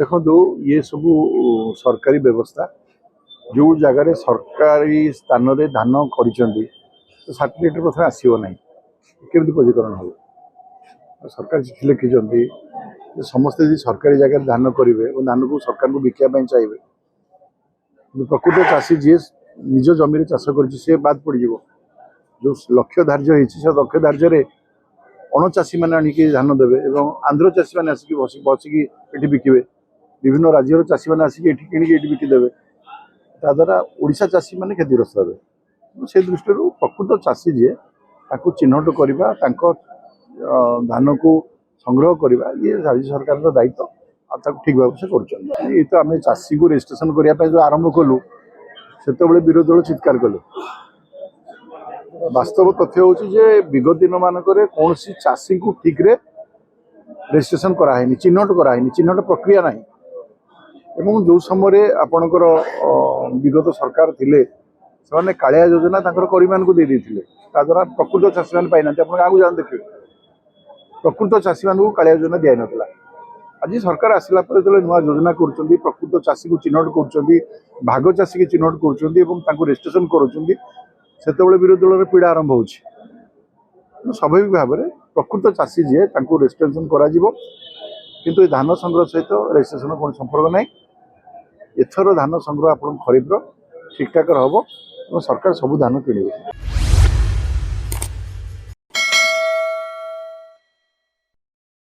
देखो ये सब सरकारी व्यवस्था जो जगार सरकारी स्थान में धान कर सर्टिफिकेट प्रथम आसो ना केमी पंजीकरण हम सरकार चिठी लिखिं समस्ते यदि सरकारी जगह धान करेंगे और धान को सरकार को बिकापी चाहिए प्रकृत चाषी जी निज जमी चाष कर बाद पड़ जो लक्ष्य धार्य हो लक्ष्य धार्य अणचाषी मैंने आणिकी धान देवे और आंध्र चाषी मैंने आसिक बसिकी ये बिके विभिन्न राज्यर चाषी मैंने आसिक किणिकी बिकिदेवे ताद्वारा ओडिशा चाषी मैंने क्षतिग्रस्त हे से दृष्टि प्रकृत चाषी जी चिन्हट करवा धान को संग्रह करवा ये राज्य सरकार दायित्व ठीक भाव से कर ये तो आम चाषी को रेजिस्ट्रेशन करने जो आरंभ कलु से विरोधी दल चित्कार कले वास्तव तथ्य हूँ विगत दिन मानक कौन चाषी को ठीक रे रेजिस्ट्रेशन कराई चिन्हट कराई चिन्हट प्रक्रिया ना जो समय आपणकर विगत सरकार थिले से कालिया योजना करीमान को दे द्वारा प्रकृत चाषी मैंने पाई ना आप जान देखिए प्रकृत चाषी मान को कालिया योजना दिया नाला आज सरकार आसला जो नुआ योजना कर प्रकृत चाषी को चिन्हट कर भाग चाषी की चिन्हट कर रेजिस्ट्रेशन कर विरोधी दल पीड़ा आरंभ हो स्वाभाविक भाव में प्रकृत चाषी जी रेजिस्ट्रेशन किंतु धान संग्रह सहित रेजिस्ट्रेशन कौन संपर्क ना एथर धान संग्रह आप खरीफ ठीक ठाक हम सरकार सब धान किणे।